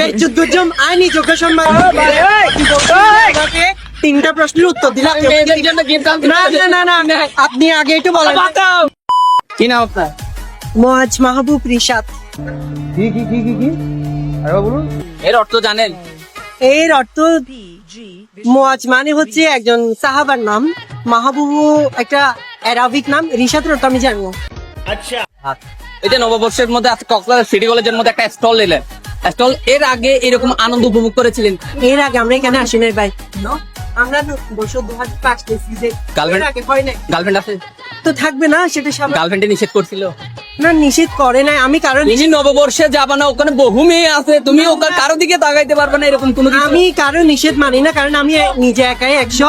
বেজ্জুদ্দুজ্জম আইনি যোগ্য সম্মান আমাকে তিনটা প্রশ্নের উত্তর দিলাম। না না না না, আপনি আগে একটু বলেন। কি নাম আপনার? মোয়াজ মাহবুব রিশাদ। কি আরেকবার বলুন। এর অর্থ জানেন? এর অর্থ মোয়াজ মানে হচ্ছে একজন সাহাবার নাম, মাহবুবু একটা অ্যারাবিক নাম, রিশাদের অর্থ আমি জানি না। এই যে নববর্ষের মধ্যে আজকে কক্সবাজার সিটি কলেজের মধ্যে একটা স্টল নিলেন, স্টল এর আগে এরকম আনন্দ উপভোগ করেছিলেন? এর আগে আমরা এখানে আসি নাই ভাই, আমরা বর্ষ 2005 সিজে Girlfriend? এর আগে হয় নাই গার্লফ্রেন্ড আছে? তো থাকবে না, সেটা স্বাভাবিক। গার্লফ্রেন্ডে নিষেধ করছিল? না, নিষেধ করে নাই আমি, কারণ তুমি নববর্ষে যাবা না, ওখানে বহু মেয়ে আছে, তুমি ওখানে কারো দিকে তাকাইতে পারবে না, এরকম কোনো কিছু? আমি কারো নিষেধ মানি না, কারণ আমি নিজে একাই 100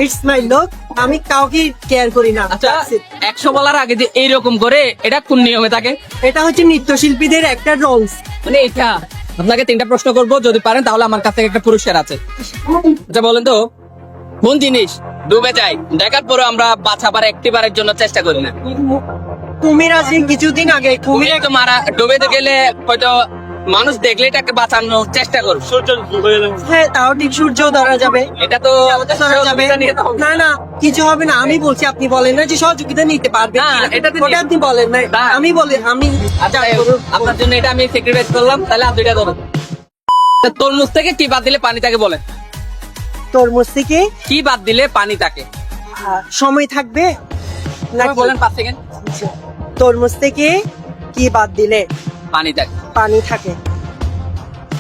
ইটস মাই লক, আমি কাউকে কেয়ার করি না। আচ্ছা, 100 বলার আগে যে এইরকম করে, এটা কোন নিয়মে থাকে? এটা হচ্ছে নৃত্যশিল্পীদের একটা রোলস। মানে এটা আপনাকে 3টা প্রশ্ন করব, যদি পারেন তাহলে আমার কাছ থেকে একটা পুরস্কার আছে। আচ্ছা বলেন তো, কোন জিনিস ডুবে যায় দেখার পরে আমরা বাঁচাবার একটিবারের জন্য চেষ্টা করি না? কুমির আছে কিছুদিন আগে, কুমির কুমির তো মারা ডুবে গেলে হয়তো মানুষ দেখলে এটাকে বাঁচানোর চেষ্টা করবে। হ্যাঁ, তাও ঠিক, সূর্য ধরা যাবে, এটা তো ধরা যাবে। না না, কিছু হবে না, আমি বলছি, আপনি বলেন না যে সহযোগিতা নিতে পারবে, না, এটাতে ওটা আপনি বলেন না, না। আমি বলি আমি। আচ্ছা, আপনার জন্য এটা আমি স্যাক্রিফাইস করলাম, তাহলে আর 2টা ধরো। তরমুজ থেকে কি বাদ দিলে পানি থাকে বলেন? তরমুজ থেকে কি বাদ দিলে পানি থাকে? সময় থাকবে না, বলেন 5 সেকেন্ড। তরমুজ থেকে কি বাদ দিলে পানি থাকে। পানি থাকে?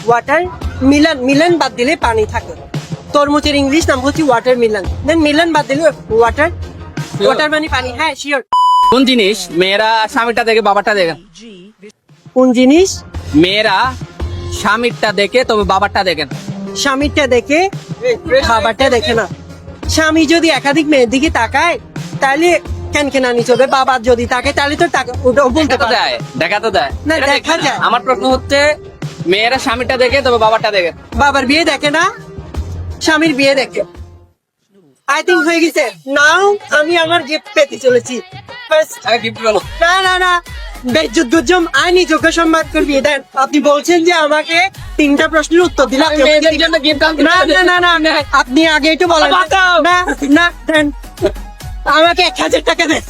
ওয়াটার মিলন, মিলন বাদ দিলে পানি থাকে। তরমুজের ইংলিশ নাম হচ্ছে ওয়াটার মিলন, দেন মিলন বাদ দিলে ওয়াটার, ওয়াটার মানে পানি। হ্যাঁ, শিওর। কোন জিনিস মেয়েরা স্বামীরটা দেখে বাবারটা দেখেন? কোন জিনিস মেয়েরা স্বামীরটা দেখে তবে বাবারটা দেখেন? স্বামীরটা দেখে বাবারটা দেখে না। স্বামী যদি একাধিক মেয়ের দিকে তাকায় তাহলে কেন চলবে, বাবার যদি তাকায় তাহলে তো ওটাও বলতে পারে। দেখা তো দেয় না, এটা দেখা যায়। আমার প্রশ্ন হচ্ছে, মেয়েরা স্বামীরটা দেখে তবে বাবারটা দেখে? বাবার বিয়ে দেখে না, স্বামীর বিয়ে দেখে। আই থিঙ্ক হয়ে গেছে। নাও আমি আমার গিফট পেতে চলেছি। First, আগে গিফট বলো। না না না, বেজ্জুদ্দুজ্জম আইনি যোগ্য সম্মান করবি। দেন আপনি বলছেন যে আমাকে 3টা প্রশ্নের উত্তর দিলাম। মেয়েদের জন্য গিফট না না না না, আপনি আগে একটু বলেন। বাঁচাও। না না, দেন আমাকে 1000 টাকা দেন।